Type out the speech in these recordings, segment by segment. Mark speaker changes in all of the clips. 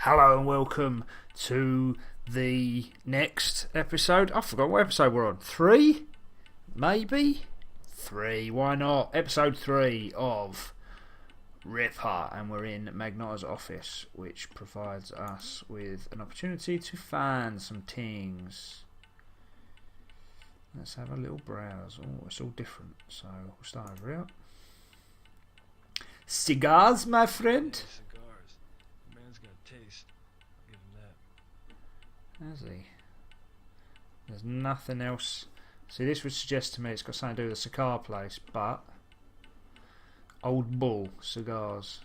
Speaker 1: Hello and welcome to the next episode. I forgot what episode we're on. 3? Maybe? 3, why not? Episode 3 of Ripper, and we're in Magnotta's office, which provides us with an opportunity to find some things. Let's have a little browse. Oh, it's all different, so we'll start over here. Cigars, my friend?
Speaker 2: Cigars. The man's got taste. I'll give him that.
Speaker 1: Has he? There's nothing else. See, this would suggest to me it's got something to do with the cigar place, but Old Bull cigars.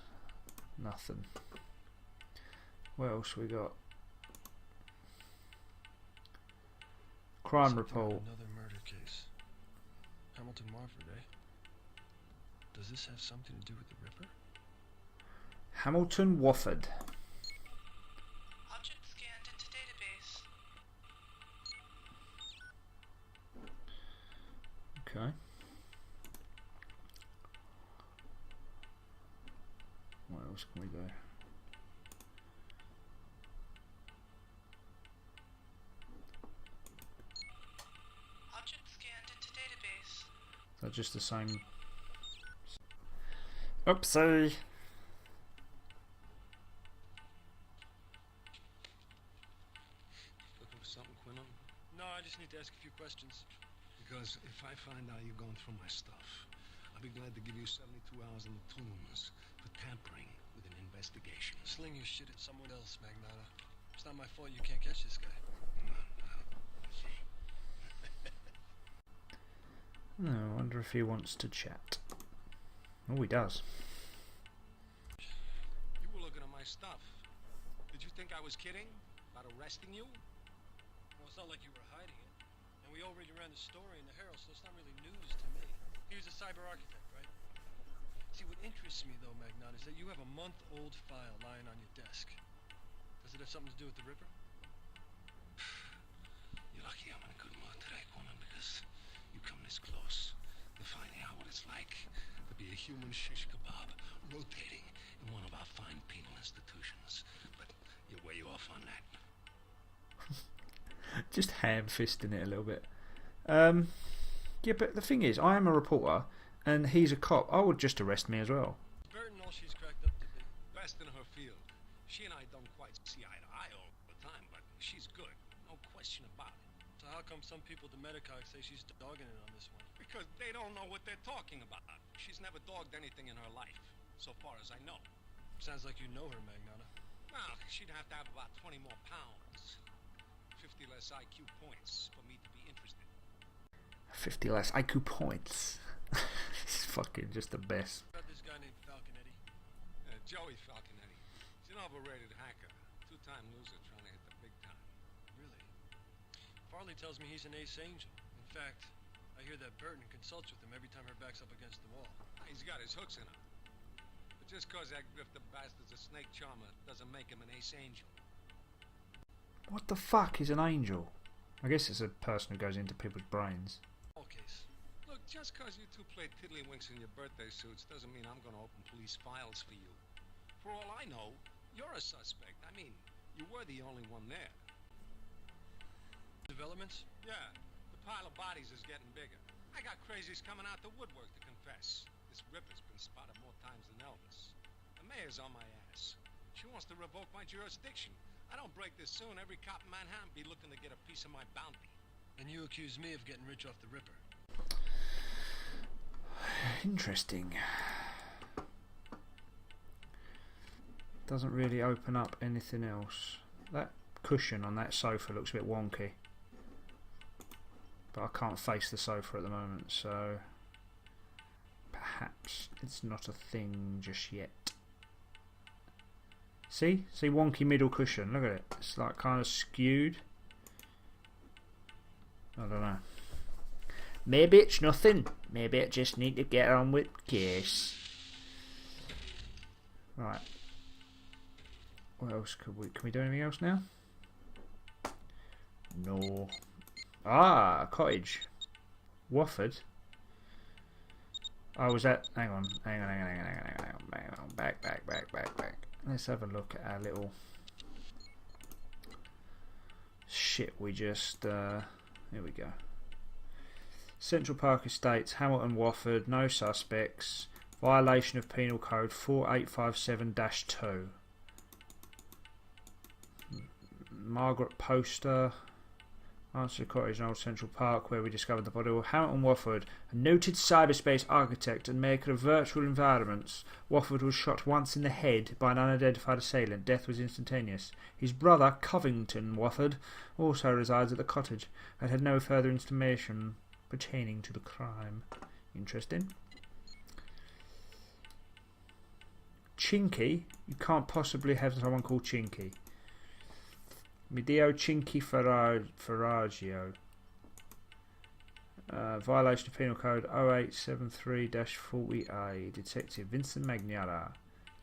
Speaker 1: Nothing. What else we got? Crime report.
Speaker 2: Another murder case. Hamilton Wafford, eh? Does this have something to do with the Ripper?
Speaker 1: Hamilton Wafford.
Speaker 3: Object scanned into database.
Speaker 1: Okay. What else can we do?
Speaker 3: Object scanned into database.
Speaker 1: Is that just the same? Oopsie.
Speaker 2: Looking for something, Quinlan? No, I just need to ask a few questions.
Speaker 4: Because if I find out you're going through my stuff, I'll be glad to give you 72 hours in the tombs for tampering with an investigation.
Speaker 2: Sling your shit at someone else, Magnotta. It's not my fault you can't catch this guy.
Speaker 1: No, I wonder if he wants to chat. Oh, he does.
Speaker 4: You were looking at my stuff. Did you think I was kidding about arresting you?
Speaker 2: Well, it's not like you were hiding it. And we already ran the story in the Herald, so it's not really news to me. He was a cyber architect, right? See, what interests me, though, Magnotta, is that you have a month-old file lying on your desk. Does it have something to do with the Ripper?
Speaker 4: You're lucky I'm in a good mood today, Quinlan, because you come this close to finding out what it's like to be a human shish kebab rotating in one of our fine penal institutions. But you're way off on that.
Speaker 1: Just ham-fisting it a little bit. Yeah, but the thing is, I am a reporter, and he's a cop. I would just arrest me as well.
Speaker 2: Burton, all she's cracked up to be.
Speaker 4: Best in her field. She and I don't quite see eye to eye all the time, but she's good. No question about it.
Speaker 2: So how come some people at the Medicac say she's dogging it on this one?
Speaker 4: Because they don't know what they're talking about. She's never dogged anything in her life, so far as I know.
Speaker 2: Sounds like you know her, Magnotta.
Speaker 4: Well, she'd have to have about 20 more pounds. 50 less IQ points for me to be interested.
Speaker 1: 50 less IQ points. He's fucking just the best.
Speaker 2: Got this guy named Faconetti.
Speaker 4: Joey Faconetti. He's an overrated hacker. Two-time loser trying to hit the big time.
Speaker 2: Really? Farley tells me he's an ace angel. In fact, I hear that Burton consults with him every time her back's up against the wall.
Speaker 4: He's got his hooks in her. But just cause that grifter bastard's a snake charmer doesn't make him an ace angel.
Speaker 1: What the fuck is an angel? I guess it's a person who goes into people's brains.
Speaker 2: All case.
Speaker 4: Look, just cause you two play tiddlywinks in your birthday suits doesn't mean I'm gonna open police files for you. For all I know, you're a suspect. I mean, you were the only one there.
Speaker 2: Developments?
Speaker 4: Yeah, the pile of bodies is getting bigger. I got crazies coming out the woodwork to confess. This Ripper's been spotted more times than Elvis. The mayor's on my ass. She wants to revoke my jurisdiction. I don't break this soon, every cop in Manhattan be looking to get a piece of my bounty.
Speaker 2: And you accuse me of getting rich off the Ripper.
Speaker 1: Interesting. Doesn't really open up anything else. That cushion on that sofa looks a bit wonky. But I can't face the sofa at the moment, so perhaps it's not a thing just yet. See? See, wonky middle cushion. Look at it. It's like kind of skewed. I don't know. Maybe it's nothing. Maybe I just need to get on with case. Right. What else could we... Can we do anything else now? No. Ah, cottage. Wafford. Oh, was that... Hang on. Hang on. Back. Let's have a look at our little shit, we just... here we go. Central Park Estates, Hamilton, Wafford, no suspects. Violation of Penal Code 4857-2. Margaret Poster. Answer Cottage in Old Central Park, where we discovered the body. Hamilton Wafford, a noted cyberspace architect and maker of virtual environments. Wafford was shot once in the head by an unidentified assailant. Death was instantaneous. His brother, Covington Wafford, also resides at the cottage and had no further information pertaining to the crime. Interesting. Chinky? You can't possibly have someone called Chinky. Medeo Chinky Ferragio. Violation of Penal Code 0873-40A. Detective Vincent Magnata.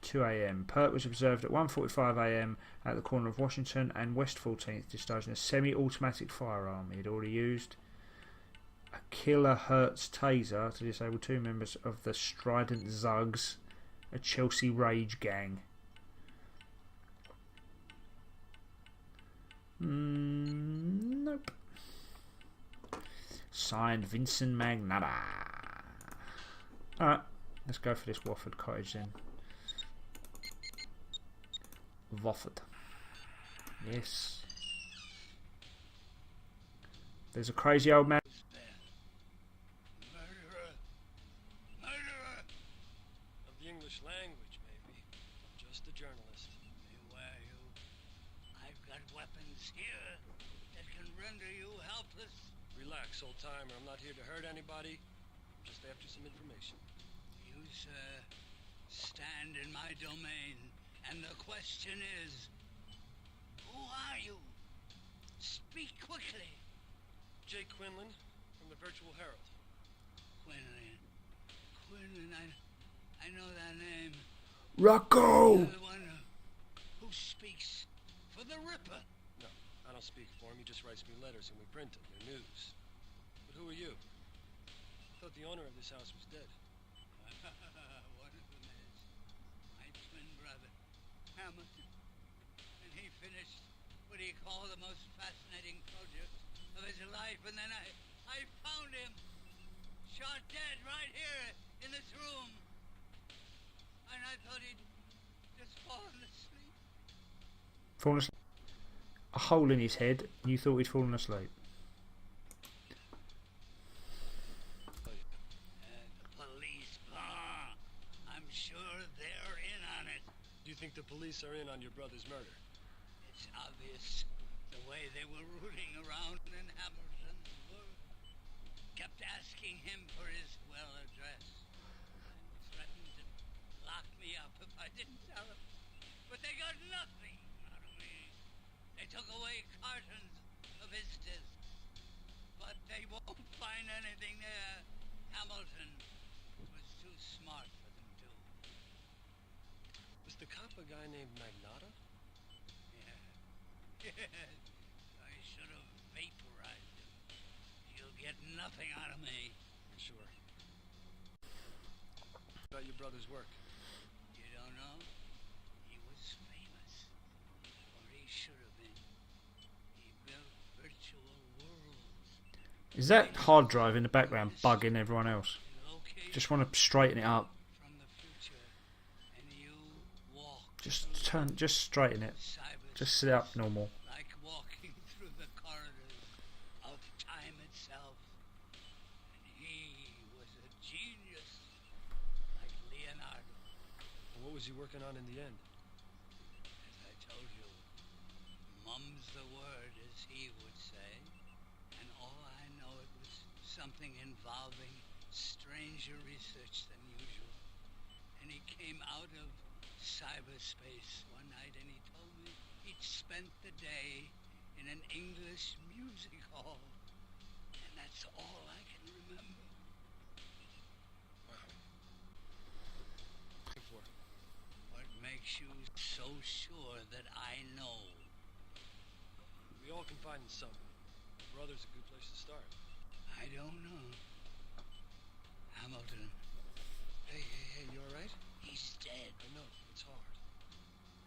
Speaker 1: 2 a.m. Pert was observed at 1:45 a.m. at the corner of Washington and West 14th, discharging a semi-automatic firearm he had already used. A kilohertz taser to disable 2 members of the Strident Zugs, a Chelsea rage gang. Nope. Signed Vincent Magnata. Alright, let's go for this Wafford cottage then. Wafford. Yes. There's a crazy old man.
Speaker 2: Murderer! Murderer! Of the English language, maybe. I'm just a journalist.
Speaker 5: Beware you. I've got weapons here that can render you helpless.
Speaker 2: Relax, old timer. I'm not here to hurt anybody. I'm just after some information.
Speaker 5: You, sir, stand in my domain, and the question is, who are you? Speak quickly.
Speaker 2: Jake Quinlan, from the Virtual Herald.
Speaker 5: Quinlan. Quinlan, I know that name.
Speaker 1: Rocco!
Speaker 5: You're the one who speaks for the Ripper.
Speaker 2: No, I don't speak for him. He just writes me letters and we print them. They're news. But who are you? I thought the owner of this house was dead.
Speaker 5: One of them is my twin brother, Hamilton. And he finished what he called the most fascinating project of his life. And then I found him, shot dead right here in this room. And I thought he'd just fallen asleep.
Speaker 1: Fallen asleep. A hole in his head, and you thought he'd fallen asleep.
Speaker 5: The police, I'm sure they're in on it.
Speaker 2: Do you think the police are in on your brother's murder?
Speaker 5: It's obvious the way they were rooting around in Hamilton's work. Kept asking him for his well address. And threatened to lock me up if I didn't tell him. But they got nothing out of me. They took away cartons of his discs. But they won't find anything there. Hamilton was too smart for them to.
Speaker 2: Was the cop a guy named Magnata?
Speaker 5: Yeah. Yes. I should have vaporized him. You'll get nothing out of me.
Speaker 2: Sure. About your brother's work.
Speaker 5: You don't know? He was famous. Or he should have been. He built virtual worlds.
Speaker 1: Is that hard drive in the background bugging everyone else?
Speaker 5: Located
Speaker 1: Just want to straighten it up.
Speaker 5: from the future. And you walk
Speaker 1: Just straighten it.
Speaker 5: cyberspace
Speaker 1: Just sit up normal.
Speaker 5: like walking through the corridors of time itself. And he was a genius, like Leonardo.
Speaker 2: And what was he working on in the end?
Speaker 5: As I told you, mum's the word, as he would say. And all I know, it was something involving stranger research than usual. And he came out of cyberspace one night and he told me he'd spent the day in an English music hall. And that's all I can remember.
Speaker 2: Wow. For?
Speaker 5: What makes you so sure that I know?
Speaker 2: We all confide in someone. Brother's a good place to start.
Speaker 5: I don't know. Hamilton,
Speaker 2: Hey, you alright?
Speaker 5: he's dead.
Speaker 2: I know, it's hard.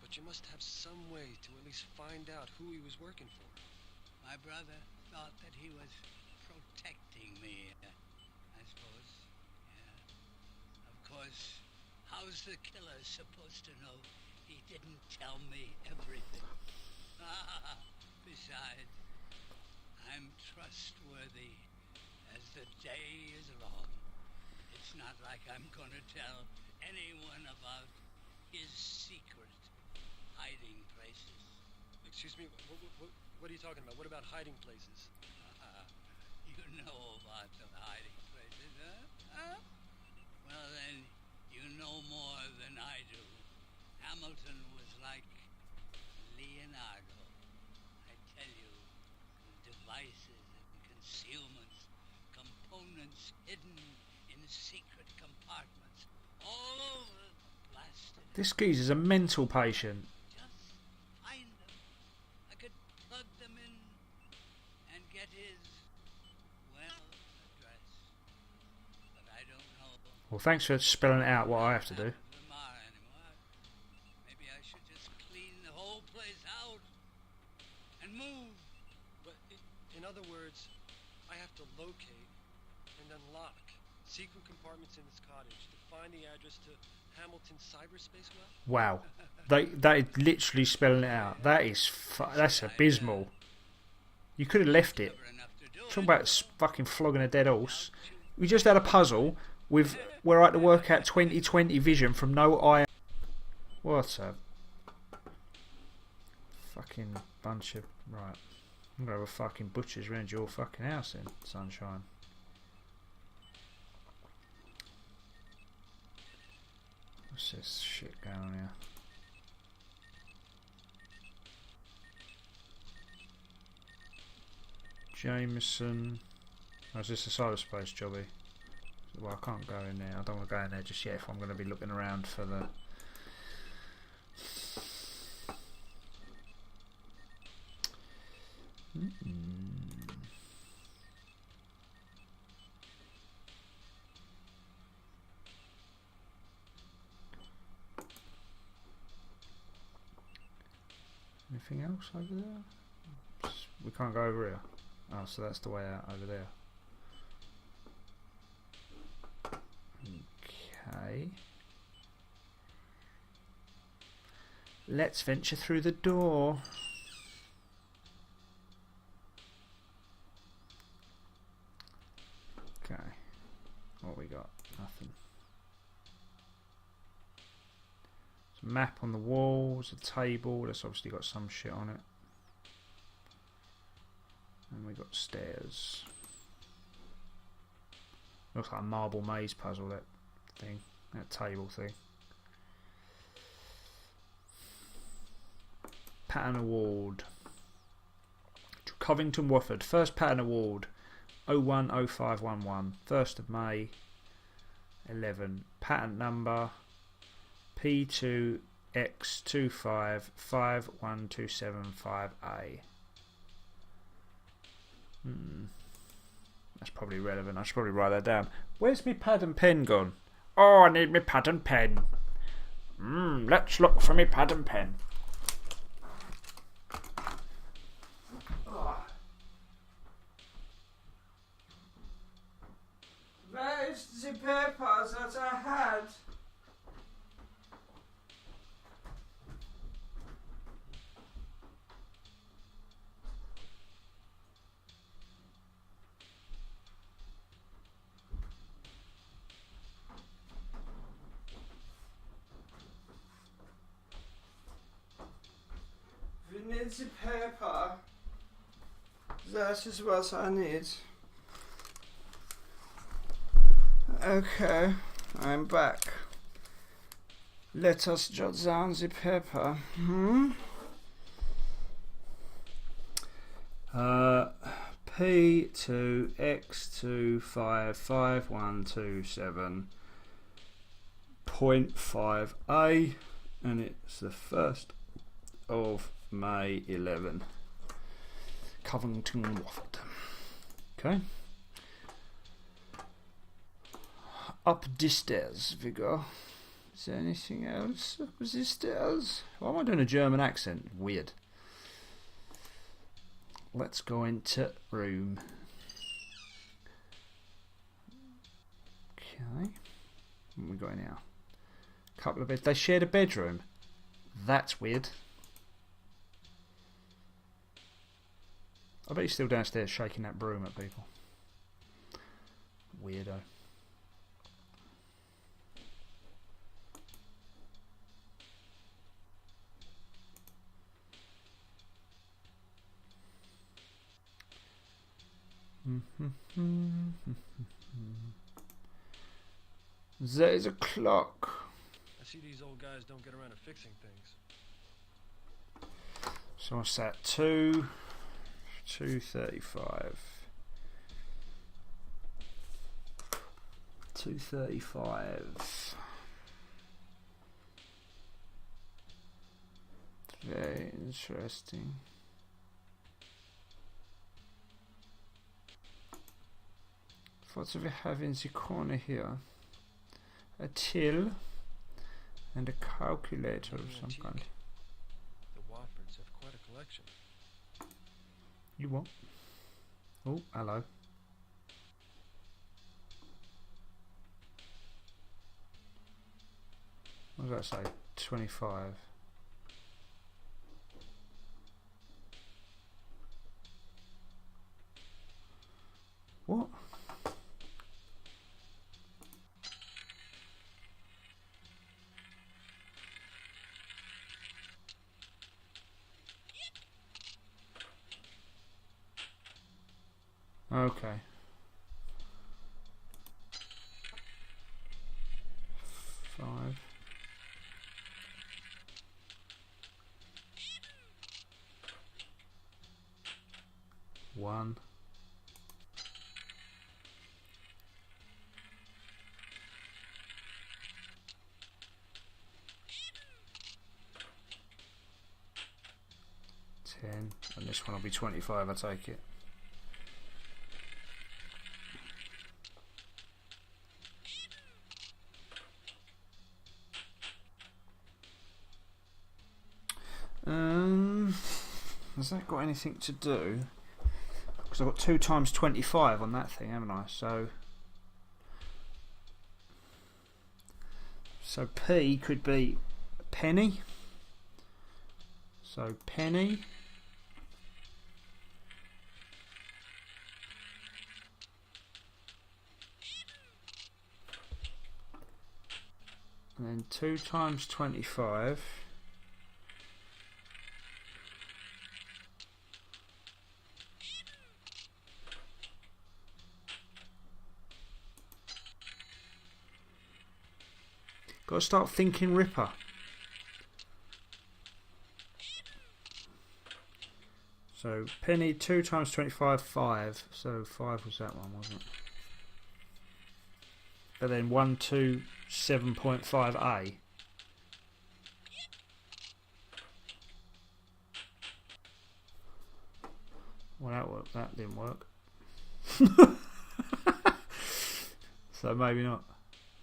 Speaker 2: But you must have some way to at least find out who he was working for.
Speaker 5: My brother thought that he was protecting me, I suppose. Yeah. Of course, how's the killer supposed to know he didn't tell me everything? Besides, I'm trustworthy as the day is long. It's not like I'm gonna tell anyone about his secret hiding places.
Speaker 2: Excuse me, what are you talking about? What about hiding places?
Speaker 5: You know about the hiding places, huh? Well then, you know more than I do. Hamilton was like Leonardo. I tell you, devices and concealments, components hidden in secret compartments, all over the blasted.
Speaker 1: This geezer's a mental patient.
Speaker 5: Just find them. I could plug them in and get his, well, address. But I don't know.
Speaker 1: Well, thanks for spelling out what I have to do.
Speaker 5: Lamar anymore. Maybe I should just clean the whole place out and move.
Speaker 2: But in other words, I have to locate and unlock secret compartments in this cottage to find the address to Hamilton's cyberspace well?
Speaker 1: Wow. That is literally spelling it out. That's abysmal. You could have left it.
Speaker 5: Clever enough to do
Speaker 1: Talking
Speaker 5: it.
Speaker 1: about fucking flogging a dead horse. We just had a puzzle with where I had to work out 20/20 vision from no eye. What a fucking bunch of... Right. I'm going to have a fucking butcher's round your fucking house then, sunshine. What's this shit going on here? Jameson. Oh, is this a cyberspace jobby? Well, I can't go in there. I don't want to go in there just yet if I'm going to be looking around for the... Anything else over there? We can't go over here. Oh, so that's the way out over there. Okay. Let's venture through the door. Okay. What we got? Nothing. There's a map on the walls, a table, that's obviously got some shit on it. And we got stairs. Looks like a marble maze puzzle, that thing. That table thing. Pattern award. Covington Wafford. First pattern award. 010511. 1st of May. 11. Patent number. P2X2551275A. That's probably relevant. I should probably write that down. Where's my pad and pen gone? Oh, I need my pad and pen. Let's look for my pad and pen. Where's the papers that I had? We need the paper. That is what I need. Okay, I'm back. Let us jot down the paper. P2X2555127.5A, and it's the 1st of May 11. Covington Wafford. Okay. Up the stairs we go. Is there anything else up the stairs? Why am I doing a German accent? Weird. let's go into room. Okay. What have we got now? Couple of beds. They shared a bedroom. That's weird. I bet he's still downstairs shaking that broom at people. Weirdo. There is a clock.
Speaker 2: I see these old guys don't get around to fixing things.
Speaker 1: So what's that? 2:35. 2:35. Very interesting. What do we have in the corner here? A till and a calculator of some kind.
Speaker 2: The Waffords have quite a collection.
Speaker 1: You what? Oh, hello. What does that say? 25. What? Okay. 5. One. $10. And this one will be 25, I take it. Has that got anything to do? Because I've got 2 times 25 on that thing, haven't I? So P could be a penny. So penny. And then 2 times 25. Got to start thinking Ripper. So penny, 2 times 25, 5. So 5 was that one, wasn't it? But then 127.5A. Well, that worked. That didn't work. So maybe not.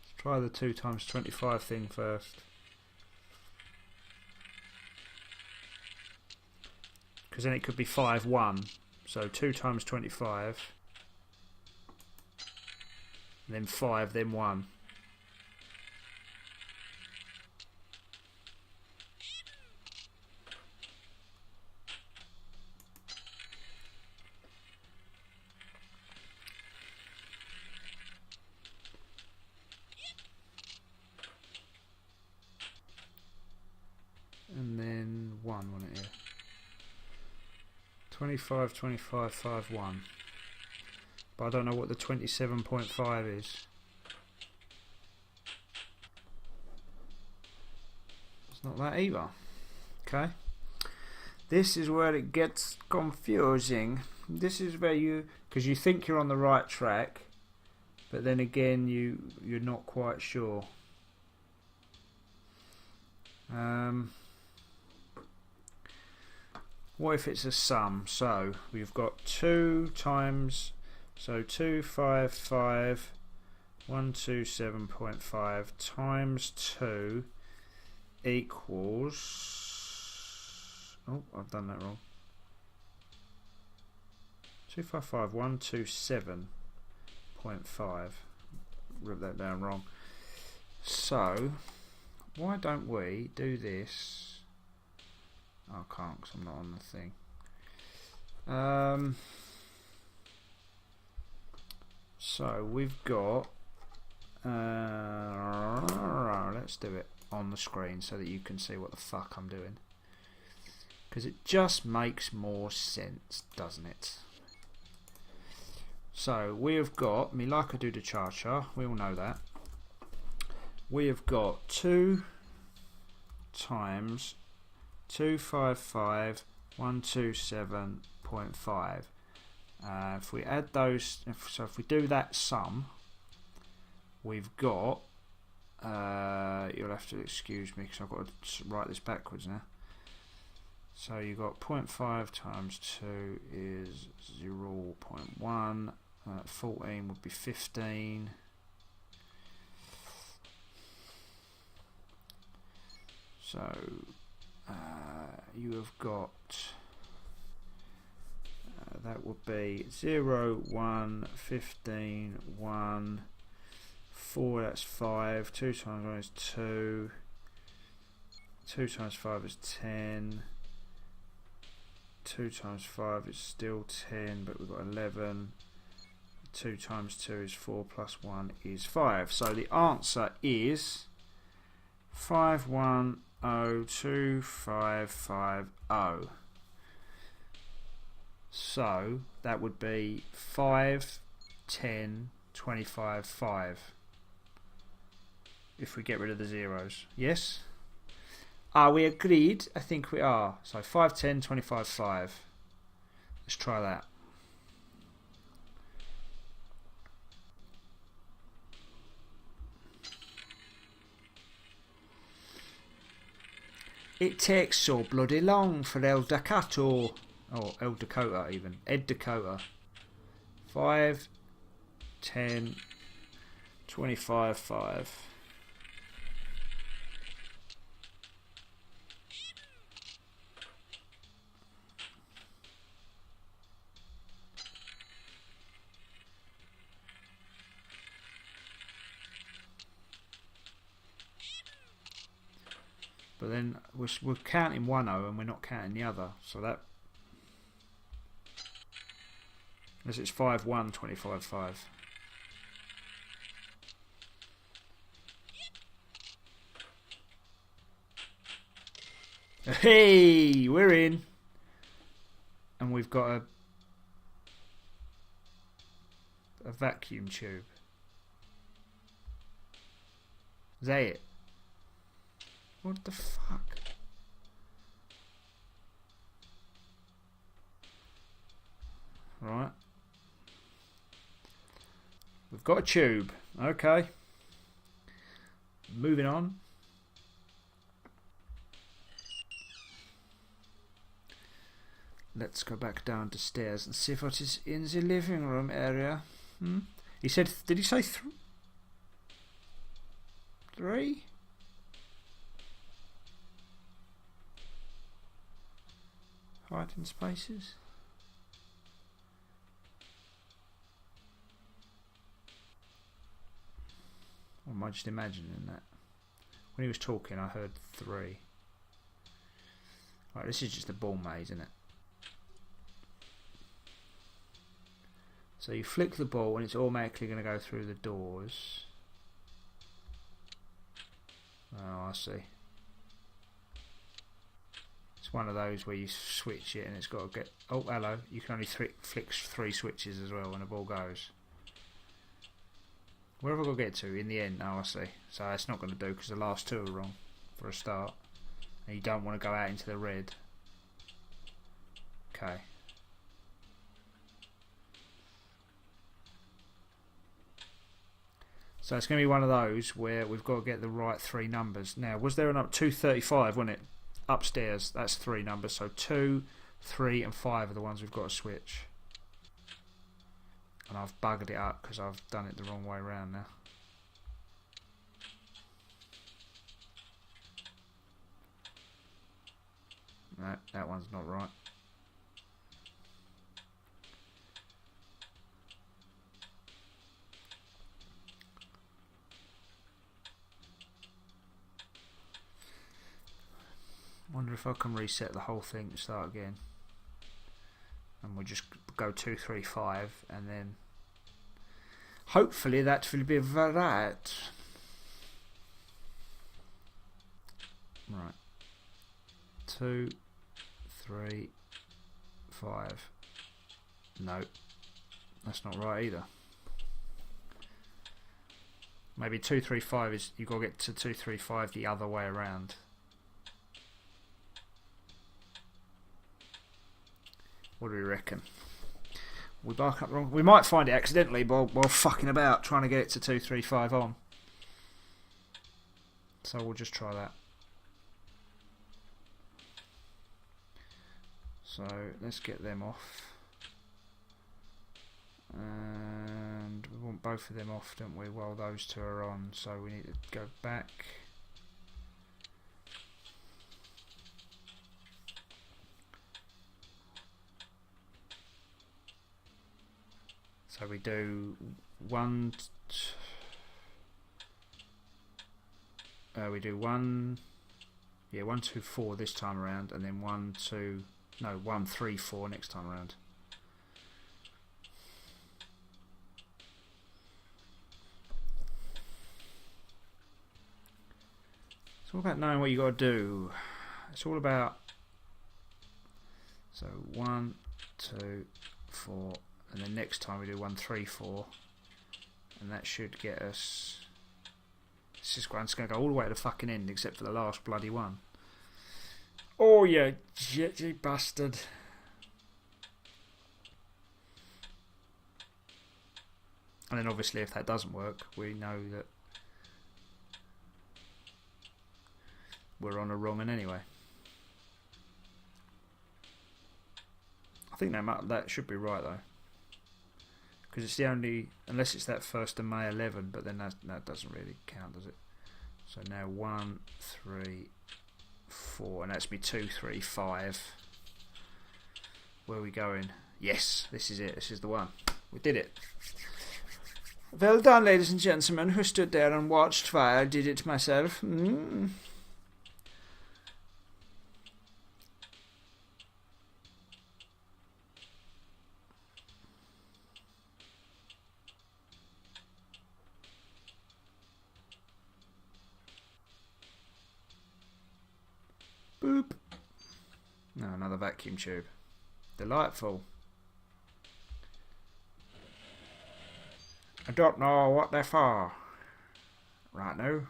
Speaker 1: Let's try the 2 times 25 thing first. Because then it could be 5, 1. So 2 times 25. Then 5, then 1. And then 1, wasn't it here? 25, 25, 5, 1. But I don't know what the 27.5 is. It's not that either. Okay. This is where it gets confusing. This is where because you think you're on the right track, but then again you're not quite sure. What if it's a sum? So we've got 2 times, so 255, 127.5 times 2 equals, oh, I've done that wrong. 255,127.5. Wrote that down wrong. So, why don't we do this? Oh, I can't because I'm not on the thing. So we've got. Let's do it on the screen so that you can see what the fuck I'm doing. Because it just makes more sense, doesn't it? So we have got Milaka do the cha-cha. We all know that. We have got 2 times 255,127.5. If we add those, if we do that sum, we've got. You'll have to excuse me because I've got to write this backwards now. So you've got 0.5 times 2 is 0.1. 14 would be 15. So you have got that would be 0, 1, 15, 1, 4, that's 5, 2 times 1 is 2, 2 times 5 is 10, 2 times 5 is still 10, but we've got 11, 2 times 2 is 4, plus 1 is 5. So the answer is 5102550. So that would be 5, 10, 25, 5. If we get rid of the zeros. Yes? Are we agreed? I think we are. So 5, 10, 25, 5. Let's try that. It takes so bloody long for El Dakota. Oh, El Dakota even. Ed Dakota. 5, 10, 25, 5. But then we're counting 1 0 and we're not counting the other. So that. As it's 5, 1, 25, 5. Hey, we're in. And we've got a vacuum tube. Is that it? What the fuck? Right. We've got a tube. Okay. Moving on. Let's go back down the stairs and see what is in the living room area. He said, did he say 3? Hiding spaces. Or am I just imagining that? When he was talking, I heard 3. Right, this is just a ball maze, isn't it? So you flick the ball and it's automatically going to go through the doors. Oh, I see. It's one of those where you switch it and it's got to get... Oh, hello. You can only flick 3 switches as well when the ball goes. Where have I got to get to in the end? Oh, I see. So it's not going to do because the last 2 are wrong for a start. And you don't want to go out into the red. Okay. So it's going to be one of those where we've got to get the right 3 numbers. Now, was there an up 235, wasn't it? Upstairs, that's 3 numbers. So 2, 3 and 5 are the ones we've got to switch. And I've buggered it up because I've done it the wrong way around now. No, that one's not right. wonder if I can reset the whole thing to start again. And we'll just go 2, 3, 5, and then hopefully that will be right. Right. 2, 3, 5. No, that's not right either. Maybe 2, 3, 5 is you've got to get to 2, 3, 5 the other way around. What do we reckon? We bark up wrong. We might find it accidentally while fucking about trying to get it to 2, 3, 5 on. So we'll just try that. So let's get them off. And we want both of them off, don't we, while those two are on. So we need to go back. So we do 1, 2, 4 this time around, and then 1, 3, 4 next time around. It's all about knowing what you got to do. It's all about, so 1, 2, 4. And then next time we do 1, 3, 4, and that should get us. It's just going to go all the way to the fucking end, except for the last bloody one. Oh, you jitty bastard! And then obviously, if that doesn't work, we know that we're on a wrong one anyway. I think that should be right though. Because it's the only, unless it's that 1st of May 11, but then that doesn't really count, does it? So now 1, 3, 4, and that's be 2, 3, 5. Where are we going? Yes, this is it. This is the one. We did it. Well done, ladies and gentlemen, who stood there and watched while I did it myself. Boop. No, another vacuum tube. Delightful. I don't know what they're for. Right now.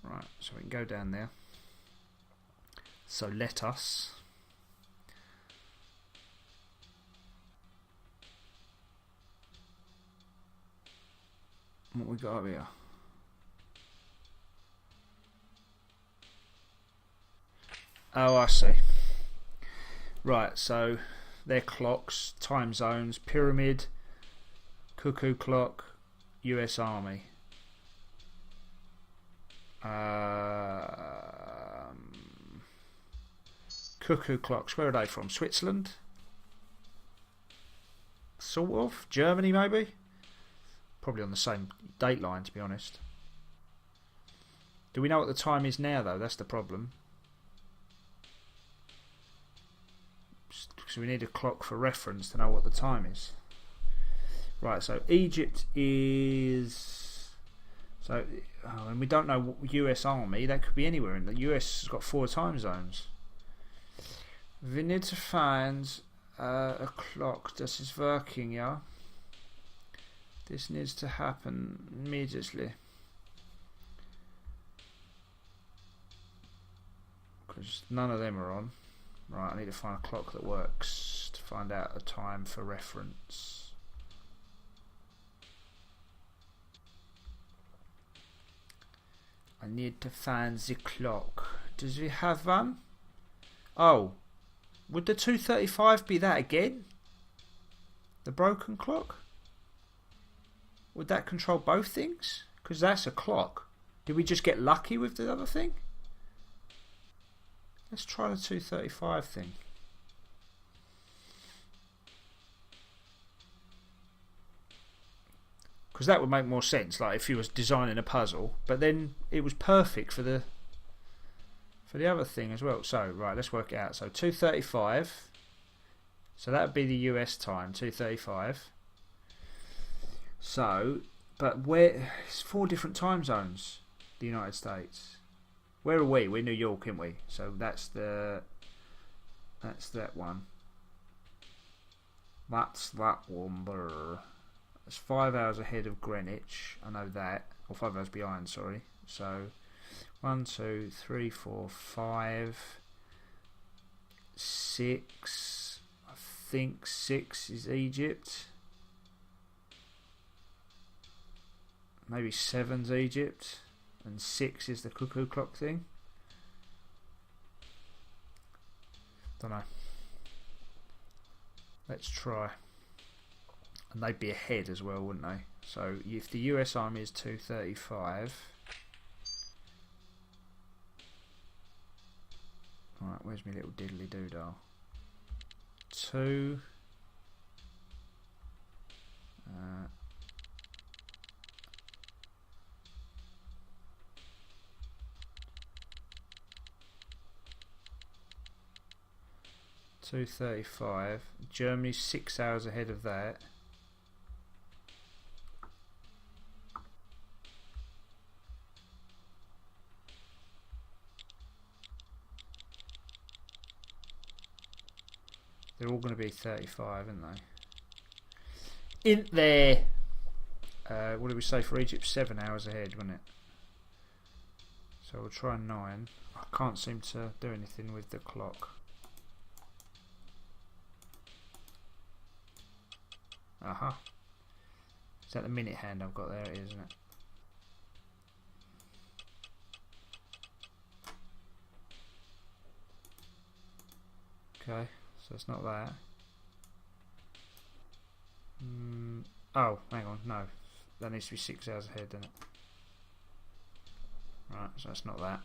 Speaker 1: Right, so we can go down there. So let us. What we got up here? Oh, I see. Right, so they're clocks, time zones, pyramid, cuckoo clock, US Army. Cuckoo clocks, where are they from? Switzerland? Sort of. Germany, maybe? Probably on the same date line, to be honest. Do we know what the time is now, though? That's the problem. Because we need a clock for reference to know what the time is. Right, so Egypt is... So, and we don't know what US Army. That could be anywhere. And the US has got 4 time zones. We need to find a clock that is working, yeah? This needs to happen immediately. Because none of them are on. Right, I need to find a clock that works to find out a time for reference. I need to find the clock. Does we have one? Oh, would the 2:35 be that again? The broken clock? Would that control both things? Because that's a clock. Did we just get lucky with the other thing? Let's try the 2:35 thing. Because that would make more sense, like if you was designing a puzzle, but then it was perfect for the for the other thing as well. So, right, let's work it out. So, 2:35. So, that would be the US time, 2:35. So, but where... It's 4 different time zones, the United States. Where are we? We're New York, aren't we? So, that's that one. That's that one. Brr. It's 5 hours ahead of Greenwich. I know that. Or 5 hours behind, sorry. So... 1, 2, 3, 4, 5, 6. I think 6 is Egypt. Maybe 7's Egypt. And 6 is the cuckoo clock thing. Don't know. Let's try. And they'd be ahead as well, wouldn't they? So if the US Army is 2:35. Alright, where's my little diddly doodle? 2. 2:35. Germany's 6 hours ahead of that. They're all going to be 35, aren't they? In there. What did we say for Egypt? 7 hours ahead, wasn't it? So we'll try 9. I can't seem to do anything with the clock. Aha. Is that the minute hand I've got there? It is, isn't it? Okay. So it's not that. Oh, hang on, no. That needs to be 6 hours ahead, doesn't it? Right, so that's not that.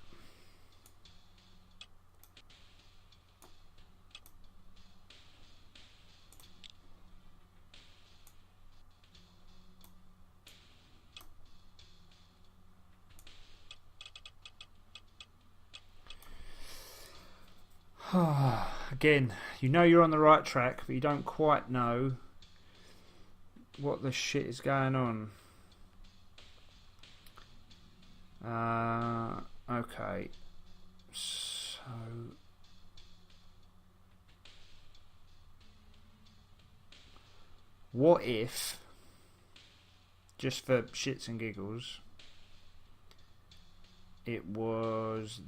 Speaker 1: Again, you know you're on the right track, but you don't quite know what the shit is going on. Okay. So... what if, just for shits and giggles, it was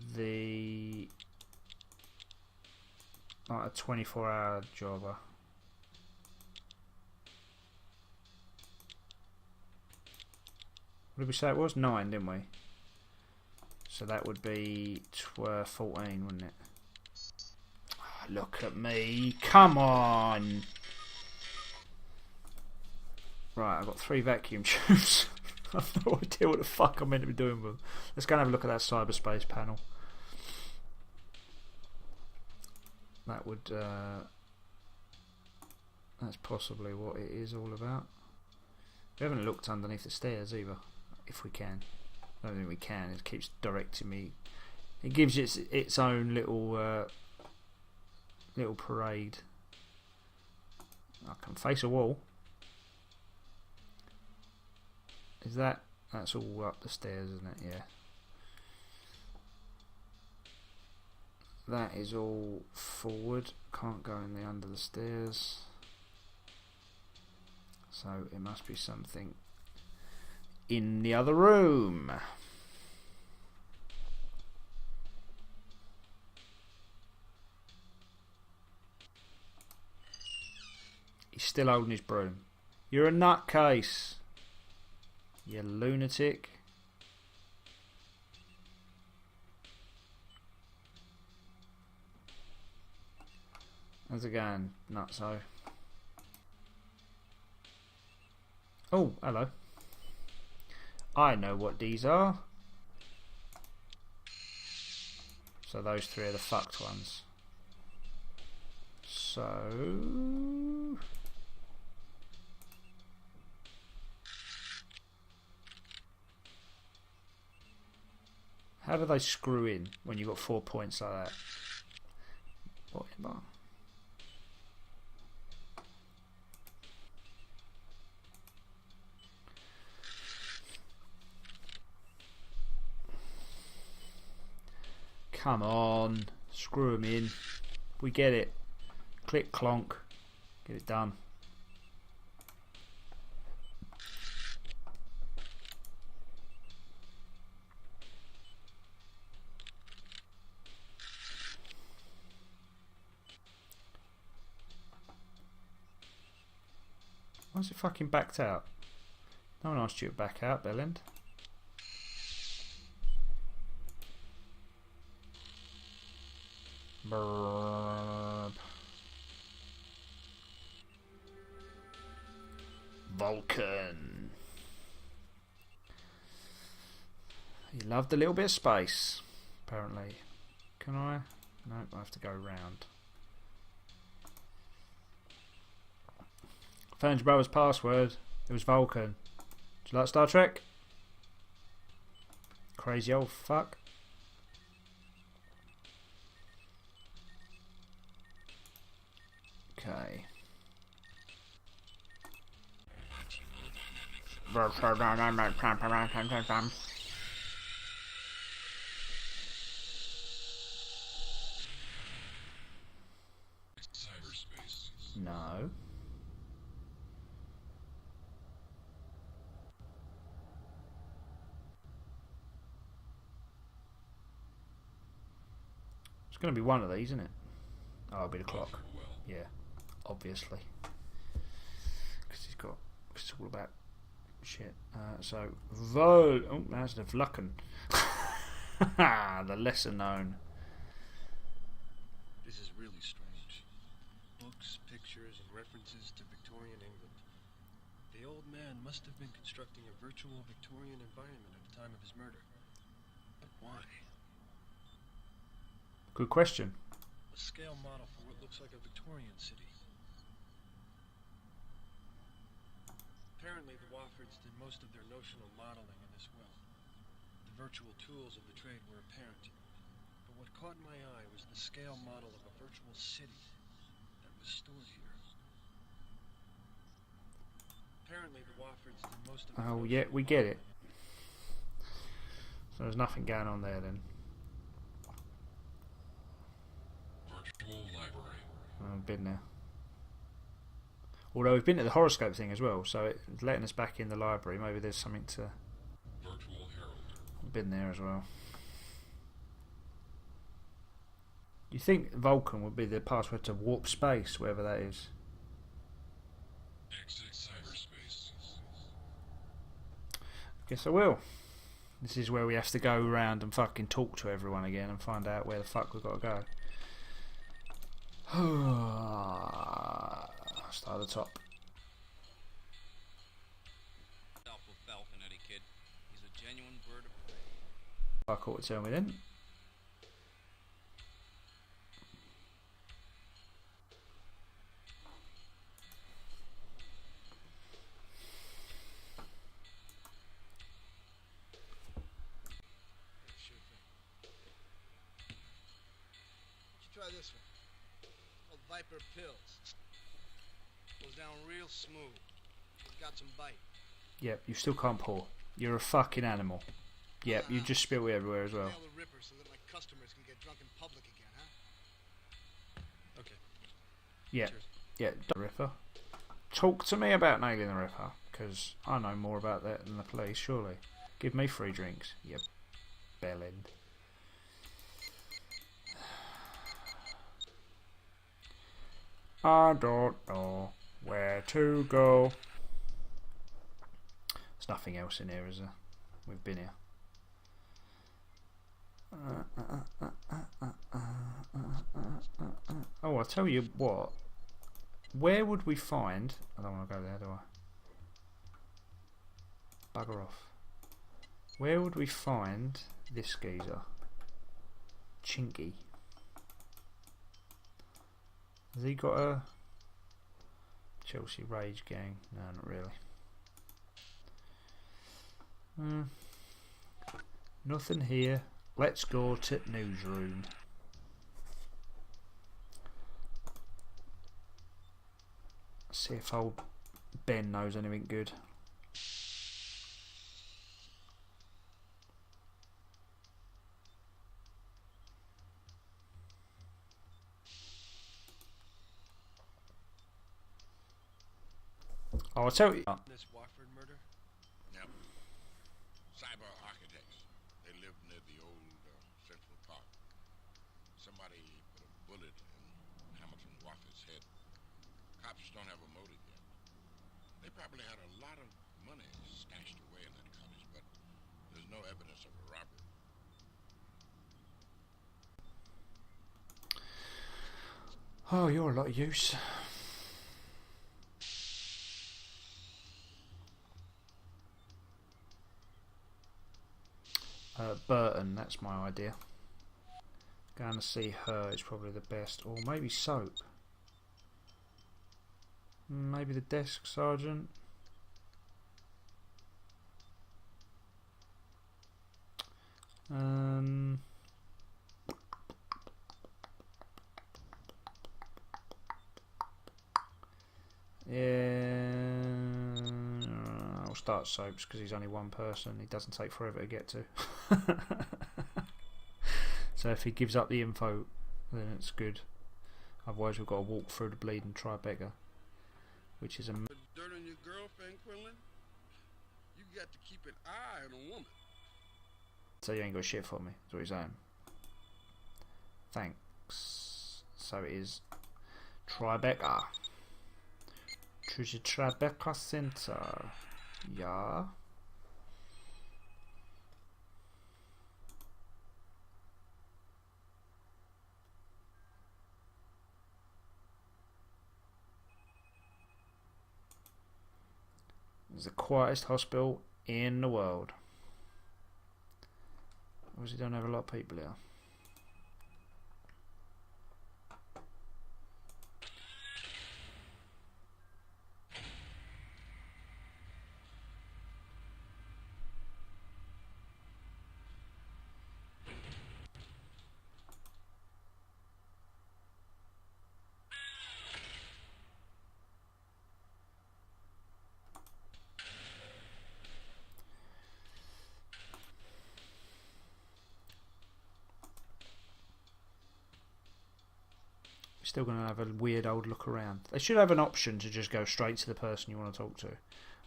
Speaker 1: like a 24-hour jobber? What did we say it was? 9, didn't we? So that would be 14, wouldn't it? Oh, look at me. Come on! Right, I've got 3 vacuum tubes. I've no idea what the fuck I'm meant to be doing with them. Let's go and have a look at that cyberspace panel. That would... that's possibly what it is all about. We haven't looked underneath the stairs either, if we can. I don't think we can. It keeps directing me. It gives its own little little parade. I can face a wall. Is that's all up the stairs, isn't it? Yeah. That is all forward. Can't go in the under the stairs. So it must be something in the other room. He's still holding his broom. You're a nutcase, you lunatic. How's it going, nutso? Oh, hello. I know what these are. So those 3 are the fucked ones. So... How do they screw in when you got 4 points like that? Whatever. Come on, screw them in. We get it. Click clonk. Get it done. Why's it fucking backed out? No one asked you to back out, Bellend. Burp. Vulcan. He loved a little bit of space, apparently. Can I? No, I have to go round. Found your brother's password. It was Vulcan. Do you like Star Trek? Crazy old fuck. Okay.
Speaker 4: Cyberspace.
Speaker 1: No. It's going to be one of these, isn't it? Oh, it'll be the clock.
Speaker 4: Well,
Speaker 1: Yeah, obviously. Because it's all about shit. So, oh, that's the Vlucken. The lesser known.
Speaker 2: This is really strange. Books, pictures, and references to Victorian England. The old man must have been constructing a virtual Victorian environment at the time of his murder. But why?
Speaker 1: Good question.
Speaker 2: A scale model for what looks like a Victorian city. Apparently the Waffords did most of their notional modeling in this will. The virtual tools of the trade were apparent. But what caught my eye was the scale model of a virtual city that was stored here. Apparently the Waffords did most of their
Speaker 1: Oh, yeah, we get it. So there's nothing going on there then.
Speaker 4: Virtual library.
Speaker 1: I've been there. Although we've been to the horoscope thing as well, so it's letting us back in the library. Maybe there's something to...
Speaker 4: Virtual herald.
Speaker 1: I've been there as well. You think Vulcan would be the password to warp space, wherever that is?
Speaker 4: Exit cyberspace.
Speaker 1: Guess I will. This is where we have to go around and fucking talk to everyone again and find out where the fuck we've got to go. Start at the top.
Speaker 5: Alpha Faconetti kid. He's a genuine bird of prey.
Speaker 1: Fuck all to tell me then.
Speaker 6: Try this one. Called Viper Pills. Goes down real smooth. It's got some bite.
Speaker 1: Yep, you still can't pour. You're a fucking animal. Yep, you just spill it everywhere as well.
Speaker 6: Nail the Ripper so that my customers can get drunk in public again, huh?
Speaker 2: Okay.
Speaker 1: Yeah,
Speaker 2: Cheers.
Speaker 1: yeah, the Ripper. Talk to me about nailing the Ripper, because I know more about that than the police, surely. Give me free drinks, you bellend. I don't know where to go. There's nothing else in here, is there? We've been here. Oh, I'll tell you what. Where would we find... I don't want to go there, do I? Bugger off. Where would we find this geezer? Chinky. Has he got a Chelsea Rage gang? No, not really. Nothing here. let's go to newsroom. See if old Ben knows anything good. Oh, I'll tell you.
Speaker 2: This Wafford murder?
Speaker 7: Yep. Cyber architects. They lived near the old Central Park. Somebody put a bullet in Hamilton Wafford's head. Cops don't have a motive yet. They probably had a lot of money stashed away in that cottage, but there's no evidence of a robbery.
Speaker 1: Oh, you're a lot of use. Burton, that's my idea. Going to see her is probably the best, or maybe Soap. Maybe the desk sergeant. Yeah, I'll start Soaps because he's only one person. He doesn't take forever to get to. So if he gives up the info, then it's good. Otherwise, we've got to walk through the bleeding Tribeca, which is a.
Speaker 6: Put dirt on your girlfriend, Quinlan? You got to keep an eye on a woman.
Speaker 1: So you ain't got shit for me. That's what he's saying. Thanks. So it is Tribeca. To the Tribeca Center. Yeah. It's the quietest hospital in the world. Obviously don't have a lot of people here. Still going to have a weird old look around. They should have an option to just go straight to the person you want to talk to,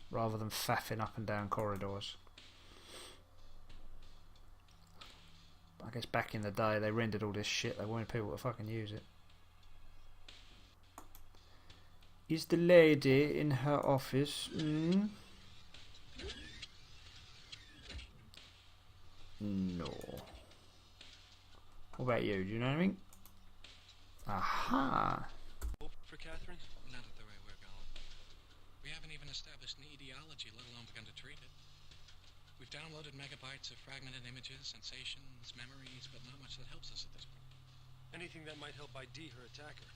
Speaker 1: rather than faffing up and down corridors. I guess back in the day they rendered all this shit, they wanted people to fucking use it. Is the lady in her office? No. What about you? Do you know anything? Aha!
Speaker 2: Hope for Catherine?
Speaker 8: Not at the way we're going. We haven't even established an etiology, let alone begun to treat it. We've downloaded megabytes of fragmented images, sensations, memories, but not much that helps us at this point.
Speaker 2: Anything that might help ID her attacker?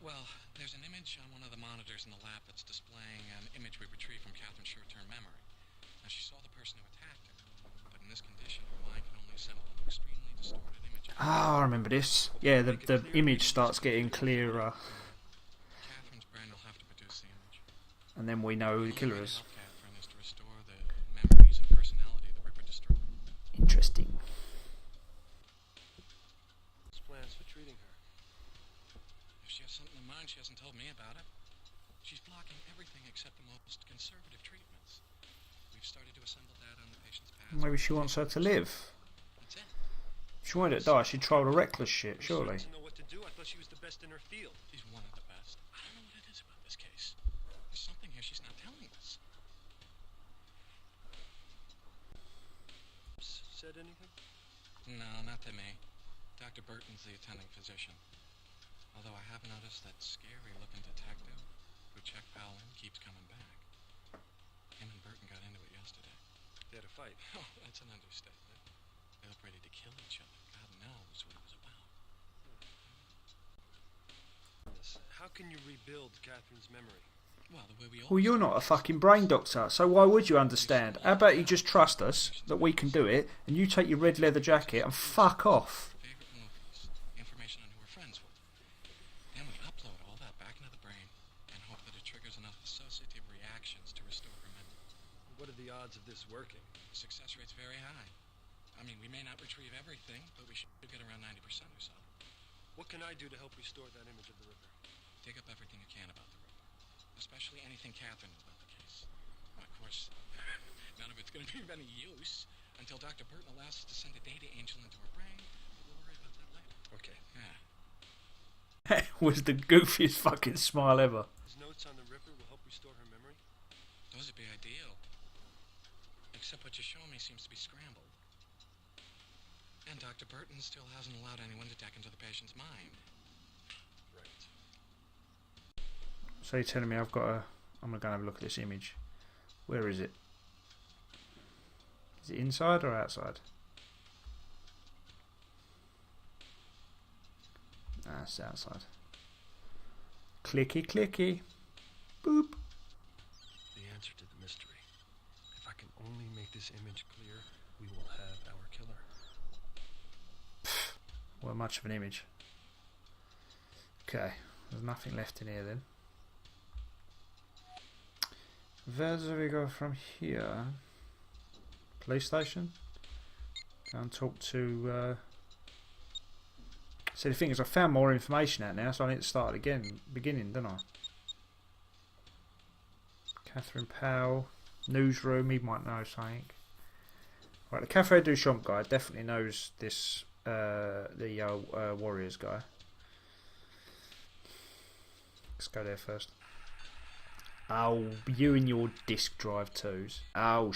Speaker 8: Well, there's an image on one of the monitors in the lab that's displaying an image we retrieved from Catherine's short-term memory. Now, she saw the person who attacked her, but in this condition, her mind can only assemble an extremely distorted image.
Speaker 1: Ah, I remember this. Yeah, the image starts getting clearer.
Speaker 8: Catherine's brain will have to produce the image.
Speaker 1: And then we know who the killer is.
Speaker 8: Catherine is to restore the memories and personality the Ripper destroyed.
Speaker 1: Interesting.
Speaker 2: Plans for treating her.
Speaker 8: If she has something in mind, she hasn't told me about it. She's blocking everything except the most conservative treatments. We've started to assemble data on the patient's past.
Speaker 1: Maybe she wants her to live.
Speaker 8: That's it.
Speaker 1: If she wanted to die, she'd try all the reckless shit, surely.
Speaker 2: She doesn't know what to do. I thought she was the best in her field.
Speaker 8: She's one of the best. I don't know what it is about this case. There's something here she's not telling us.
Speaker 2: Said anything?
Speaker 8: No, not to me. Dr. Burton's the attending physician. Although I have noticed that scary-looking detective who checked Fallon keeps coming back. Him and Burton got into it yesterday.
Speaker 2: They had a fight.
Speaker 8: Oh, that's an understatement. They look ready to kill each other. God knows what it was about.
Speaker 2: How can you rebuild Catherine's memory?
Speaker 8: Well, the way we
Speaker 1: Well, you're not a fucking brain doctor, so why would you understand? How about you just trust us that we can do it, and you take your red leather jacket and fuck off?
Speaker 8: favorite movies, information on who we're friends with. Then we upload all that back into the brain and hope that it triggers enough associative reactions to restore her memory.
Speaker 2: What are the odds of this working?
Speaker 8: The success rate's very high. I mean, we may not retrieve everything, but we should get around 90% or so.
Speaker 2: What can I do to help restore that image of the Ripper?
Speaker 8: Dig up everything you can about the Ripper, especially anything Catherine knew about the case. Well, of course, none of it's going to be of any use until Dr. Burton allows us to send a data angel into her brain, but we'll worry about that later.
Speaker 2: Okay.
Speaker 8: Yeah.
Speaker 1: That was the goofiest fucking smile ever.
Speaker 2: His notes on the Ripper will help restore her memory?
Speaker 8: Those would be ideal. Except what you show me seems to be scrambled. And Dr. Burton still hasn't allowed anyone to deck into the patient's mind.
Speaker 2: Right.
Speaker 1: So you're telling me I'm going to go and have a look at this image. Where is it? Is it inside or outside? Ah, it's outside. Clicky, clicky. Boop.
Speaker 2: The answer to the mystery. If I can only make this image clear, we will have our killer.
Speaker 1: Well, much of an image. Okay, there's nothing left in here then. Where do we go from here? Police station? Go and talk to... See, the thing is, I found more information out now, so I need to start again, beginning, don't I? Catherine Powell, newsroom, he might know something. Right, the Cafe du Champ guy definitely knows this, the Warriors guy. Let's go there first. Oh, you and your disk drive twos. Oh,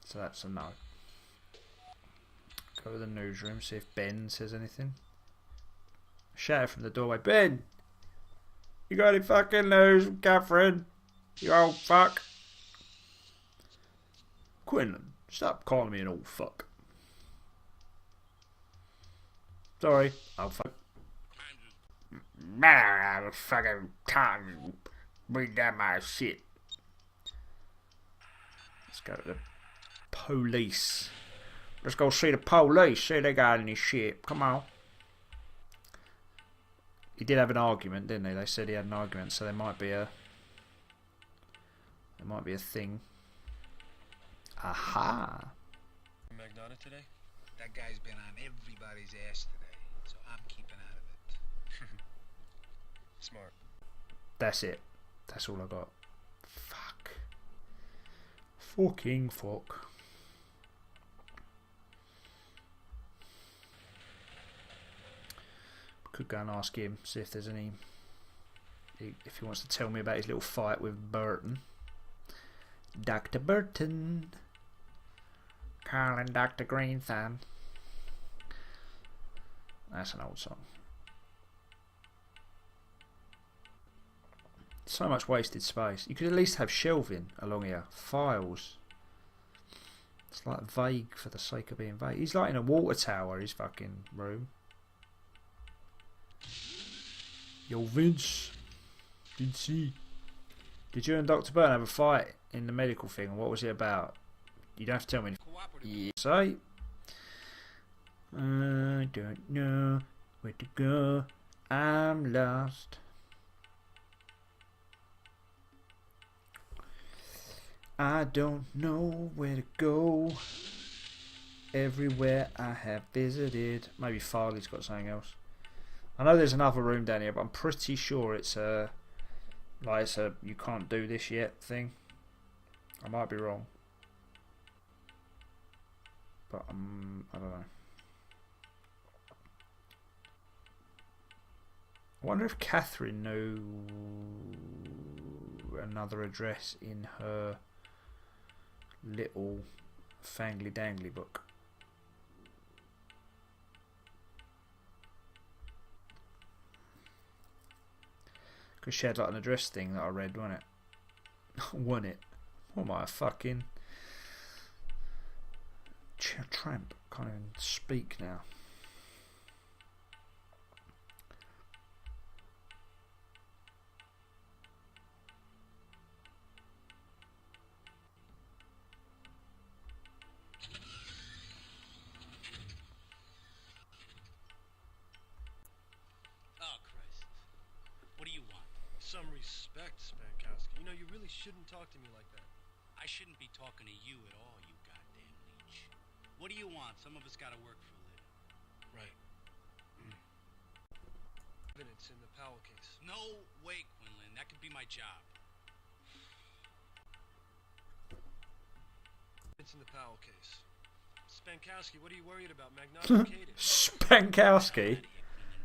Speaker 1: so that's a no. Go to the newsroom, see if Ben says anything. Shout from the doorway, Ben! You got any fucking news, Catherine? You old fuck. Quinlan, stop calling me an old fuck. Sorry, old fuck. Man, I fucking can't read down my shit. Let's go to the police. Let's go see the police, see if they got any shit. Come on. He did have an argument, didn't he? They said he had an argument, so there might be a thing. Aha.
Speaker 2: Magnata today?
Speaker 6: That guy's been on everybody's ass today, so I'm keeping out of it.
Speaker 2: Smart.
Speaker 1: That's it. That's all I got. Fuck. Fucking fuck. Could go and ask him, see if there's any... If he wants to tell me about his little fight with Burton. Dr. Burton. Carl and Dr. Greenthumb. That's an old song. So much wasted space. You could at least have shelving along here. Files. It's like vague for the sake of being vague. He's like in a water tower, his fucking room. Yo, Vince. Vincey. Did you and Dr. Burton have a fight in the medical thing? And what was it about? You don't have to tell me. Yeah. Say. I don't know where to go. I'm lost. I don't know where to go. Everywhere I have visited. Maybe Farley's got something else. I know there's another room down here, but I'm pretty sure it's a you can't do this yet thing. I might be wrong, but I don't know. I wonder if Catherine knew another address in her little fangly dangly book. Because she had like an address thing that I read, wasn't it? Wasn't it? What am I, a fucking tramp? Can't even speak now.
Speaker 2: respect, Spankowski. You know, you really shouldn't talk to me like that.
Speaker 5: I shouldn't be talking to you at all, you goddamn leech. What do you want? Some of us gotta work for a living.
Speaker 2: Right. Evidence in the Powell case.
Speaker 5: No way, Quinlan. That could be my job.
Speaker 2: Evidence in the Powell case. Spankowski, what are you worried about? Magnotta Katie.
Speaker 1: Spankowski.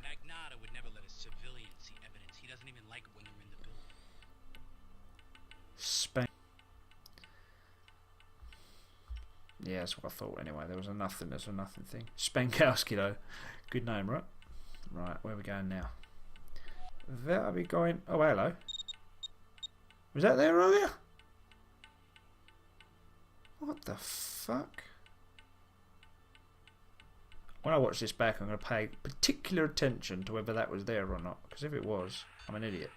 Speaker 5: Magnotta would never let a civilian see evidence. He doesn't even like it when they're in the building.
Speaker 1: Yeah, that's what I thought anyway. There's a nothing thing. Spankowski though. Good name, right? Right, where are we going now? Where are we going? Oh, hello. Was that there earlier? What the fuck? When I watch this back, I'm going to pay particular attention to whether that was there or not. Because if it was, I'm an idiot.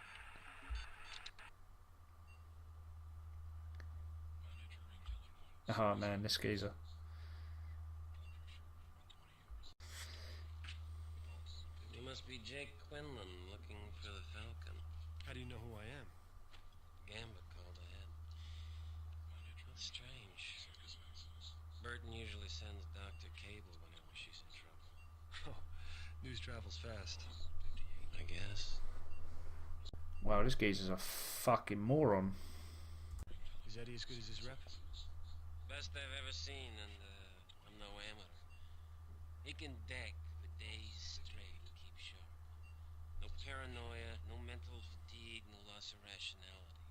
Speaker 1: Oh man, this geezer.
Speaker 9: You must be Jake Quinlan looking for the Falcon.
Speaker 2: How do you know who I am?
Speaker 9: Gambit called ahead. That's strange. Burton usually sends Dr. Cable whenever she's in trouble.
Speaker 2: Oh, news travels fast.
Speaker 9: I guess.
Speaker 1: Wow, this geezer's a fucking moron.
Speaker 2: Is Eddie as good as his rep?
Speaker 9: Best I've ever seen, and I'm no amateur. He can deck for days straight and keep sharp. No paranoia, no mental fatigue, no loss of rationality.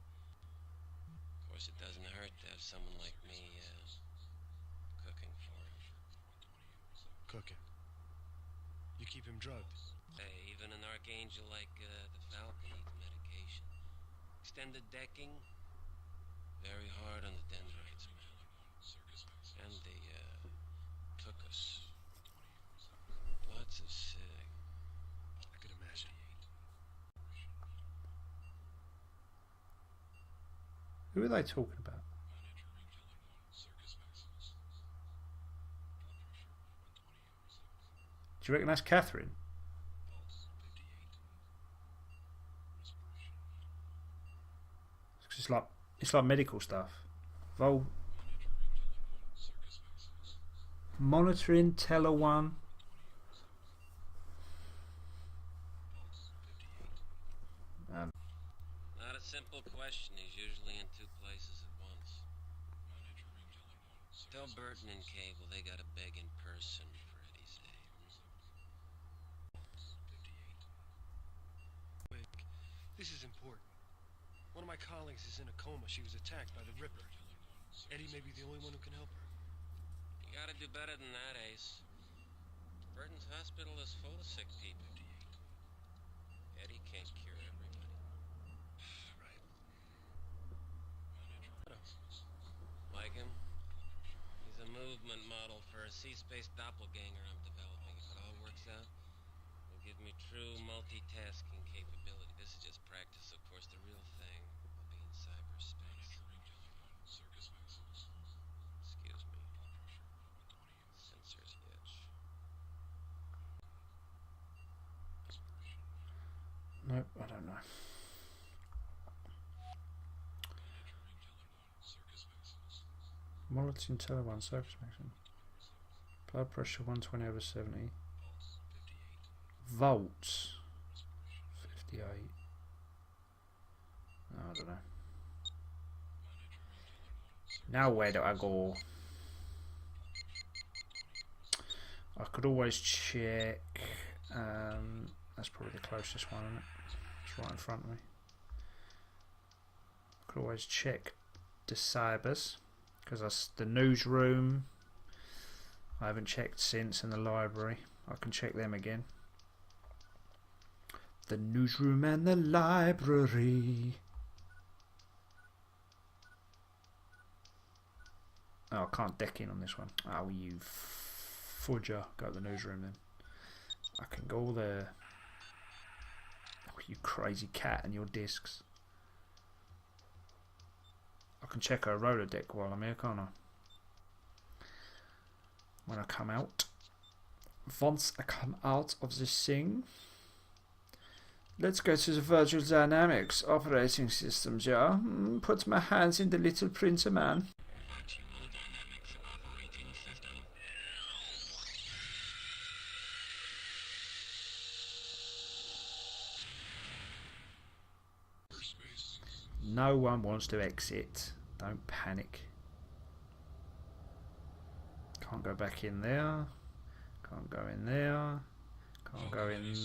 Speaker 9: Of course, it doesn't hurt to have someone like me cooking for him.
Speaker 2: Cooking. You keep him drugged.
Speaker 9: Hey, even an archangel like the Falcon needs medication. Extended decking, very hard on the dendrites, man. And they took us. Lots of sitting.
Speaker 2: I could imagine.
Speaker 1: Who are they talking about? Do you reckon that's Catherine? It's like medical stuff. Monitoring Teller 1.
Speaker 9: Not a simple question. He's usually in two places at once. Tell Burton and Cable they gotta beg in person for Eddie's aid.
Speaker 2: Wait, this is important. One of my colleagues is in a coma. She was attacked by the Ripper. Eddie may be the only one who can help her.
Speaker 9: You gotta do better than that, Ace. Burton's hospital is full of sick people. Eddie can't cure everybody.
Speaker 2: Right.
Speaker 9: Like him? He's a movement model for a sea-space doppelganger I'm developing. If it all works out, it'll give me true multitasking capability. This is just practice, of course. The real thing will be in cyberspace. Excuse me. Sensors itch.
Speaker 1: Nope, I don't know. Monitoring Teller 1, surface maximum. Blood pressure 120/70. Volts 58. Oh, I don't know. Now where do I go? I could always check. That's probably the closest one, isn't it? It's right in front of me. I could always check the cybers, because that's the newsroom. I haven't checked since, in the library. I can check them again. The newsroom and the library. Oh, I can't deck in on this one. Oh, you fudger. Go to the newsroom then. I can go there. Oh, you crazy cat and your discs. I can check her roller deck while I'm here, can't I? When I come out. Once I come out of this thing, Let's go to the Virtual Dynamics operating system, Joe. Put my hands in the little printer, man.
Speaker 8: Virtual Dynamics operating system.
Speaker 1: No one wants to exit. Don't panic. Can't go back in there. Can't go in there. Can't go in.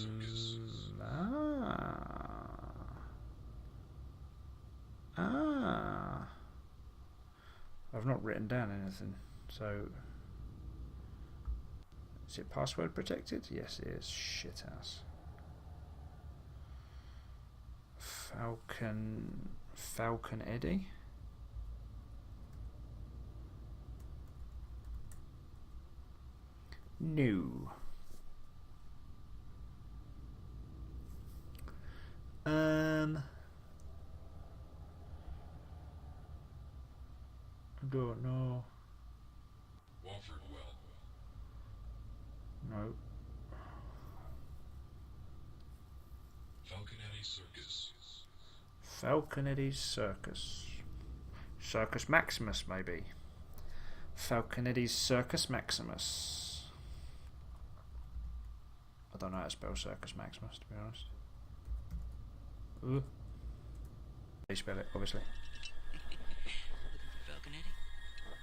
Speaker 1: I've not written down anything. So, is it password protected? Yes, it is. Shithouse. Faconetti. No. I don't know.
Speaker 7: Wafford well.
Speaker 1: No.
Speaker 7: Faconetti Circus.
Speaker 1: Falconetti's Circus. Circus Maximus, maybe. Falconetti's Circus Maximus. I don't know how to spell Circus Maximus, to be honest. Ooh. How you spell it, obviously.
Speaker 5: Looking for Faconetti? Well,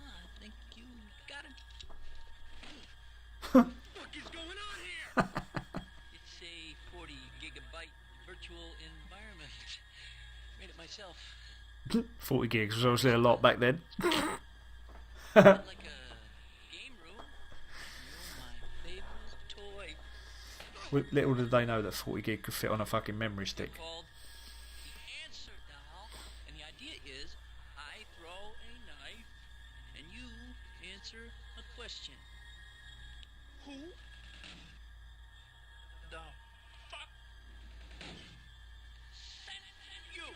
Speaker 5: I think you got him.
Speaker 2: What the fuck is going on here?
Speaker 5: It's a 40 gigabyte virtual environment. Made it myself.
Speaker 1: 40 gigs was obviously a lot back then.
Speaker 5: Like a game room. You're my favorite toy.
Speaker 1: Little did they know that 40 gig could fit on a fucking memory stick.
Speaker 5: Called the answer doll, and the idea is I throw a knife and you answer a question.
Speaker 6: Who the fuck sent you?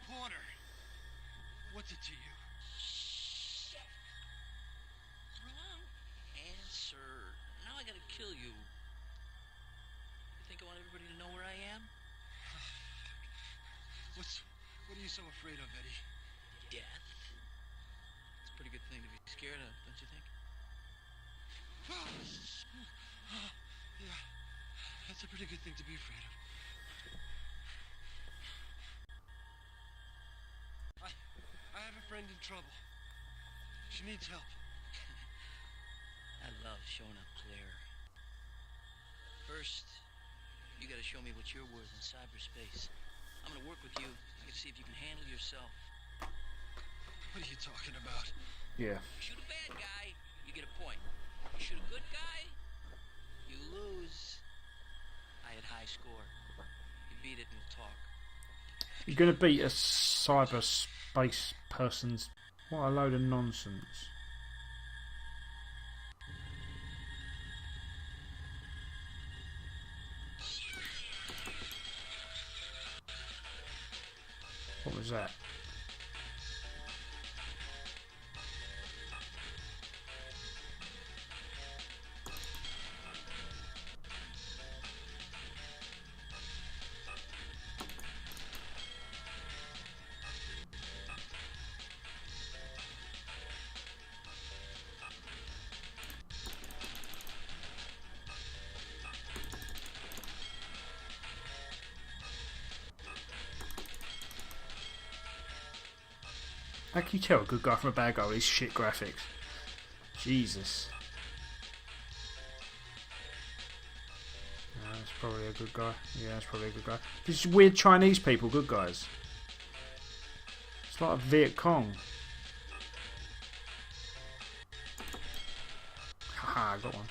Speaker 2: Porter, what's it to you?
Speaker 5: Wrong answer. Now I gotta kill you. You think I want everybody to know where I am?
Speaker 2: What are you so afraid of, Eddie?
Speaker 5: Death. It's a pretty good thing to be scared of, don't you think?
Speaker 2: Yeah, that's a pretty good thing to be afraid of. I have a friend in trouble. She needs help.
Speaker 5: I love showing up, Claire. First, you gotta show me what you're worth in cyberspace. I'm gonna work with you. I can see if you can handle yourself.
Speaker 2: What are you talking about?
Speaker 1: Yeah.
Speaker 5: Shoot a bad guy, you get a point. You shoot a good guy, you lose. I had high score. You beat it and we'll talk.
Speaker 1: You're going to beat a cyberspace person's... What a load of nonsense. What was that? How can you tell a good guy from a bad guy with these shit graphics? Jesus. That's probably a good guy. Yeah, that's probably a good guy. These weird Chinese people, good guys. It's like Viet Cong. Haha, I got one.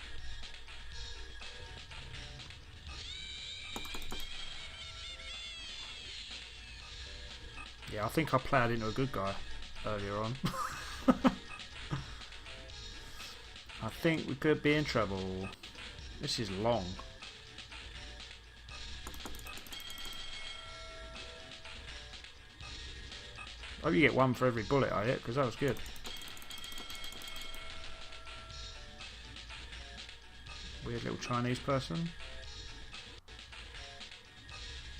Speaker 1: Yeah, I think I ploughed into a good guy earlier on. I think we could be in trouble. This is long. Oh, you get one for every bullet I hit, because that was good. Weird little Chinese person.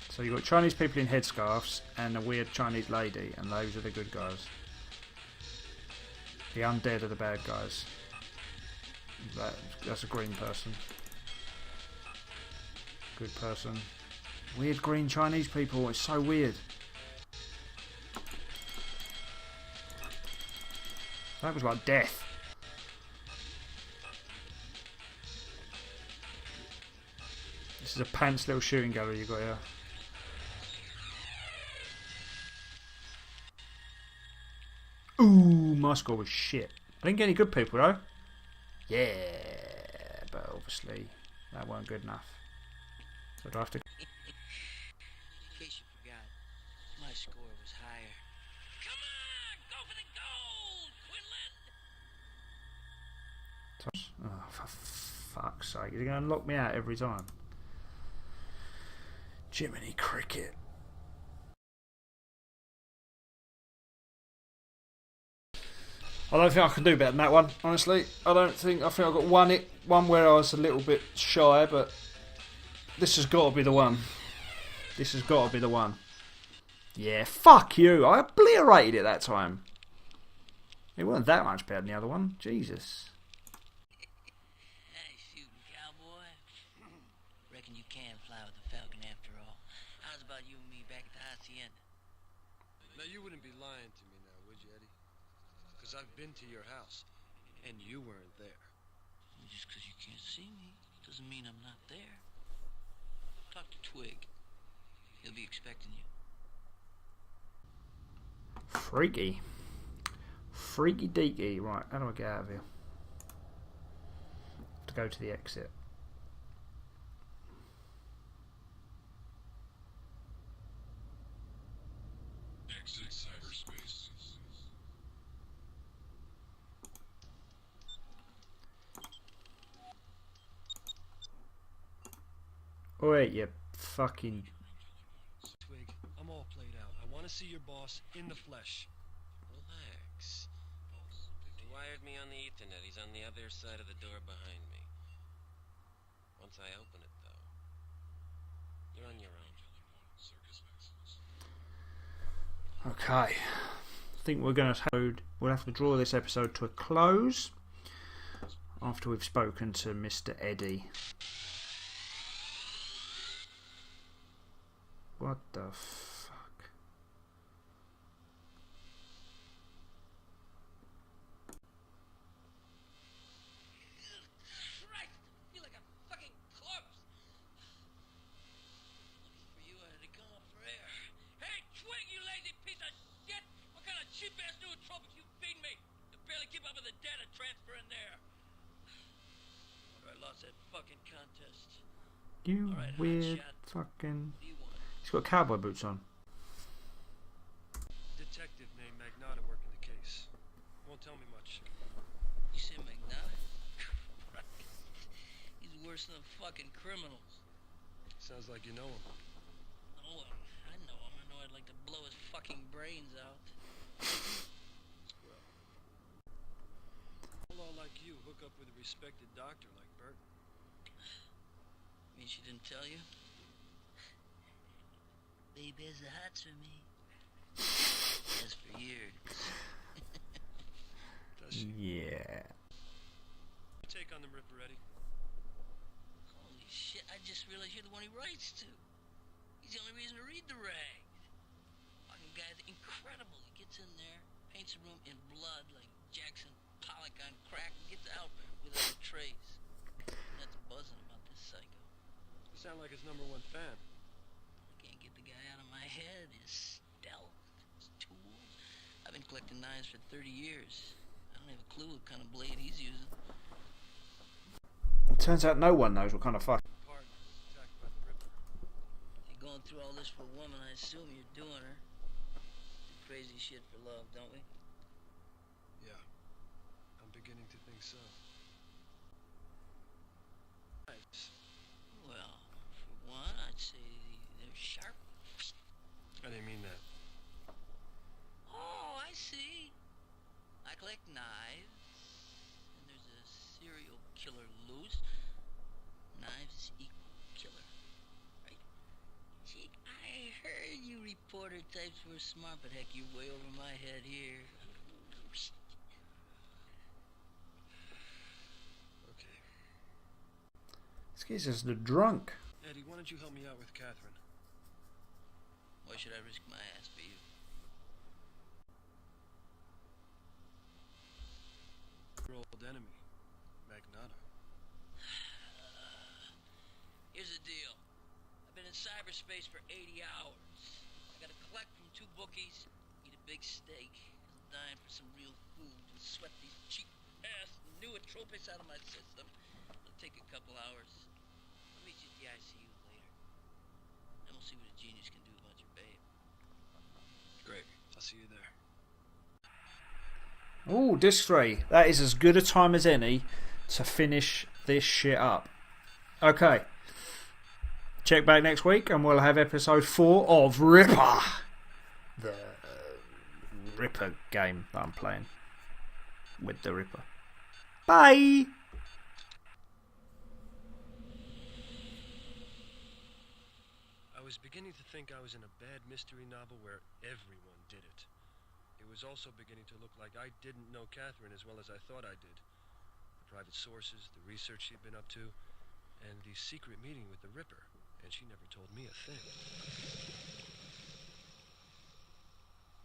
Speaker 1: So you've got Chinese people in headscarves and a weird Chinese lady, and those are the good guys. The undead are the bad guys. That's a green person. Good person. Weird green Chinese people, it's so weird. That was like death. This is a pants little shooting gallery you got here. Ooh, my score was shit. I didn't get any good people though. Yeah, but obviously that weren't good enough. So do I have to...
Speaker 5: In case you forgot, my score was higher. Come on, go for the gold, Quinlan!
Speaker 1: Oh, for fuck's sake. You're going to lock me out every time. Jiminy Cricket. I don't think I can do better than that one, honestly. I think I got one where I was a little bit shy, but this has got to be the one. This has got to be the one. Yeah, fuck you. I obliterated it that time. It wasn't that much better than the other one. Jesus.
Speaker 5: Hey, shooting cowboy. Reckon you can fly with the Falcon after all. How's about you and me back at the Hacienda?
Speaker 2: Now, you wouldn't be lying to me now, would you, Eddie? Because I've been to your house, and you weren't there.
Speaker 5: Just because you can't see me doesn't mean I'm not there. Talk to Twig. He'll be expecting you.
Speaker 1: Freaky. Freaky deaky. Right, how do I get out of here? Have to go to the exit.
Speaker 7: Exit cyberspace.
Speaker 1: Oh wait, you fucking...
Speaker 2: Twig, I'm all played out. I want to see your boss in the flesh.
Speaker 9: Relax. They wired me on the Ethernet. He's on the other side of the door behind me. Once I open it, though, you're on your own.
Speaker 1: Okay. I think we'll have to draw this episode to a close after we've spoken to Mr. Eddie. What the fuck?
Speaker 5: Christ! I feel like a fucking corpse! Lucky for you, I had to come up for air. Hey, Twig, you lazy piece of shit! What kind of cheap-ass nootropics you feed me? To barely keep up with the data transfer in there. Wonder I lost that fucking contest.
Speaker 1: You
Speaker 5: Alright,
Speaker 1: weird
Speaker 5: hotshot.
Speaker 1: fucking...
Speaker 5: What do you want?
Speaker 1: He's got cowboy boots on.
Speaker 2: Detective named Magnata working the case. Won't tell me much.
Speaker 5: You say McNally? He's worse than fucking criminals.
Speaker 2: Sounds like you know him.
Speaker 5: Oh, I know him. I know I'd like to blow his fucking brains out.
Speaker 2: Well, a law like you hook up with a respected doctor like Burton.
Speaker 5: Mean she didn't tell you? Baby has the hots for me. As for years.
Speaker 2: Does she?
Speaker 1: Yeah.
Speaker 2: Take on the Ripper, Eddie.
Speaker 5: Holy shit, I just realized you're the one he writes to. He's the only reason to read the rag. Fucking guy's incredible. He gets in there, paints the room in blood like Jackson Pollock on crack, and gets out without a trace. That's buzzing about this psycho.
Speaker 2: You sound like his #1 fan.
Speaker 5: Can't get the guy out of my head. His stealth, his tools. I've been collecting knives for 30 years. I don't have a clue what kind of blade he's using.
Speaker 1: It turns out no one knows what kind of fuck.
Speaker 2: Partner was attacked by the Ripper.
Speaker 5: If you're going through all this for a woman, I assume you're doing her. Do crazy shit for love, don't we?
Speaker 2: Yeah, I'm beginning to think so. Nice.
Speaker 5: Well, for one, I'd say they're sharp.
Speaker 2: I didn't mean that.
Speaker 5: Oh, I collect knives, and there's a serial killer loose. Knives equal killer, right? See, I heard you reporter types were smart, but heck, you're way over my head here.
Speaker 2: Okay.
Speaker 1: This guy's just a drunk.
Speaker 2: Eddie, why don't you help me out with Catherine?
Speaker 5: Why should I risk my ass for you?
Speaker 2: Your old enemy, Magnata.
Speaker 5: Here's the deal. I've been in cyberspace for 80 hours. I gotta collect from 2 bookies, eat a big steak, 'cause I'm dying for some real food, and sweat these cheap-ass nootropics out of my system. It'll take a couple hours. I'll meet you at the ICU later. Then we'll see what a genius can do about your babe.
Speaker 2: Great. I'll see you there.
Speaker 1: Oh, disc 3. That is as good a time as any to finish this shit up. Okay. Check back next week and we'll have episode 4 of Ripper. The Ripper game that I'm playing with the Ripper. Bye!
Speaker 2: I was beginning to think I was in a bad mystery novel where everyone did it. It was also beginning to look like I didn't know Catherine as well as I thought I did. The private sources, the research she'd been up to, and the secret meeting with the Ripper, and she never told me a thing.